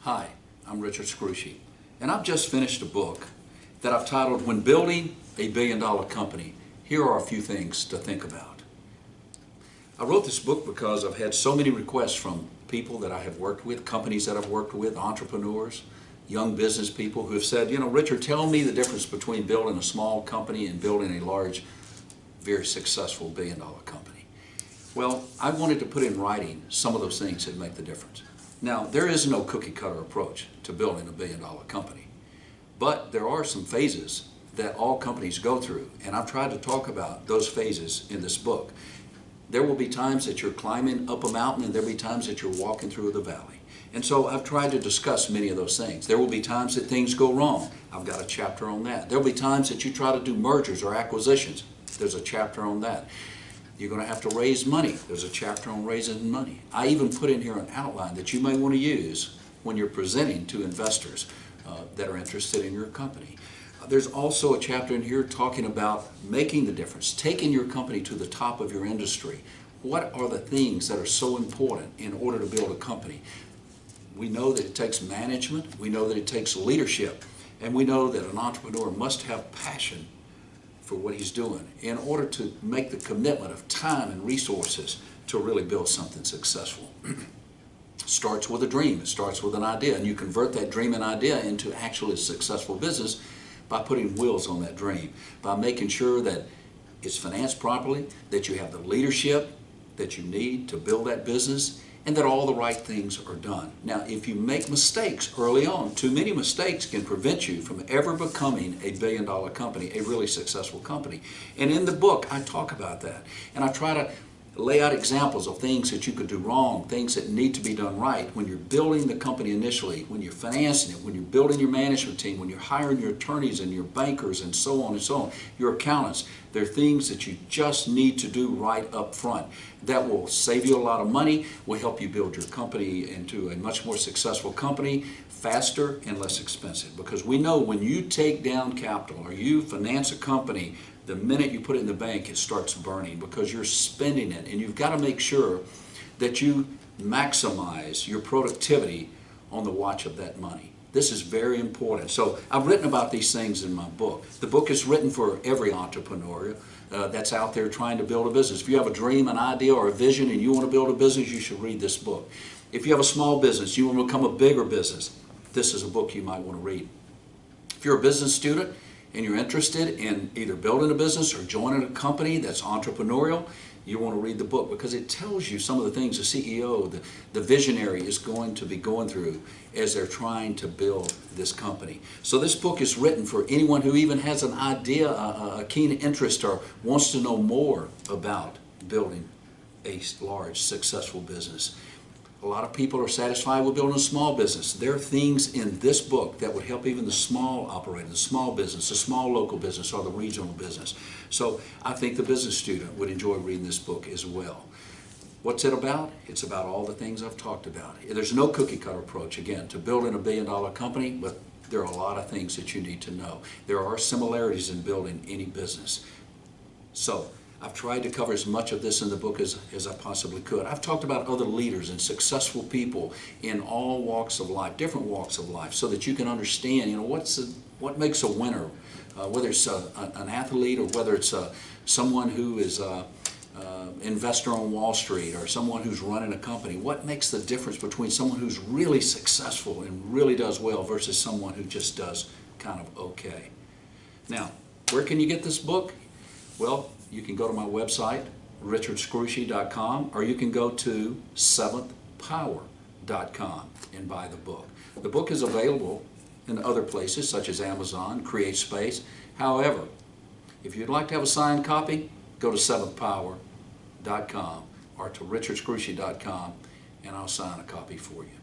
Hi, I'm Richard Scrushy, and I've just finished a book that I've titled, When Building a Billion-Dollar Company, Here Are a Few Things to Think About. I wrote this book because I've had so many requests from people that I have worked with, companies that I've worked with, entrepreneurs, young business people who have said, Richard, tell me the difference between building a small company and building a large, very successful billion-dollar company. Well, I wanted to put in writing some of those things that make the difference. Now, there is no cookie-cutter approach to building a billion-dollar company, but there are some phases that all companies go through, and I've tried to talk about those phases in this book. There will be times that you're climbing up a mountain, and there will be times that you're walking through the valley. And so I've tried to discuss many of those things. There will be times that things go wrong. I've got a chapter on that. There will be times that you try to do mergers or acquisitions. There's a chapter on that. You're going to have to raise money. There's a chapter on raising money. I even put in here an outline that you may want to use when you're presenting to investors that are interested in your company. There's also a chapter in here talking about making the difference, taking your company to the top of your industry. What are the things that are so important in order to build a company? We know that it takes management, we know that it takes leadership, and we know that an entrepreneur must have passion for what he's doing in order to make the commitment of time and resources to really build something successful. Starts with a dream, it starts with an idea, and you convert that dream and idea into actually a successful business by putting wheels on that dream, by making sure that it's financed properly, that you have the leadership that you need to build that business, and that all the right things are done. Now, if you make mistakes early on, too many mistakes can prevent you from ever becoming a billion-dollar company, a really successful company. And in the book, I talk about that. And I try to lay out examples of things that you could do wrong, things that need to be done right when you're building the company initially, when you're financing it, when you're building your management team, when you're hiring your attorneys and your bankers and so on and so on, your accountants. There are things that you just need to do right up front. That will save you a lot of money, will help you build your company into a much more successful company, faster and less expensive. Because we know when you take down capital or you finance a company, the minute you put it in the bank, it starts burning because you're spending it. And you've got to make sure that you maximize your productivity on the watch of that money. This is very important. So I've written about these things in my book. The book is written for every entrepreneur that's out there trying to build a business. If you have a dream, an idea, or a vision and you want to build a business, you should read this book. If you have a small business, you want to become a bigger business, this is a book you might want to read. If you're a business student and you're interested in either building a business or joining a company that's entrepreneurial, you want to read the book because it tells you some of the things the CEO, the visionary is going to be going through as they're trying to build this company. So this book is written for anyone who even has an idea, a keen interest, or wants to know more about building a large, successful business. A lot of people are satisfied with building a small business. There are things in this book that would help even the small operator, the small business, the small local business, or the regional business. So I think the business student would enjoy reading this book as well. What's it about? It's about all the things I've talked about. There's no cookie-cutter approach, again, to building a billion-dollar company, but there are a lot of things that you need to know. There are similarities in building any business. So I've tried to cover as much of this in the book as I possibly could. I've talked about other leaders and successful people in all walks of life, different walks of life, so that you can understand, what makes a winner, whether it's an athlete or whether it's someone who is an investor on Wall Street or someone who's running a company. What makes the difference between someone who's really successful and really does well versus someone who just does kind of okay? Now, where can you get this book? Well, you can go to my website, richardscrushy.com, or you can go to seventhpower.com and buy the book. The book is available in other places such as Amazon, CreateSpace. However, if you'd like to have a signed copy, go to seventhpower.com or to richardscrushy.com and I'll sign a copy for you.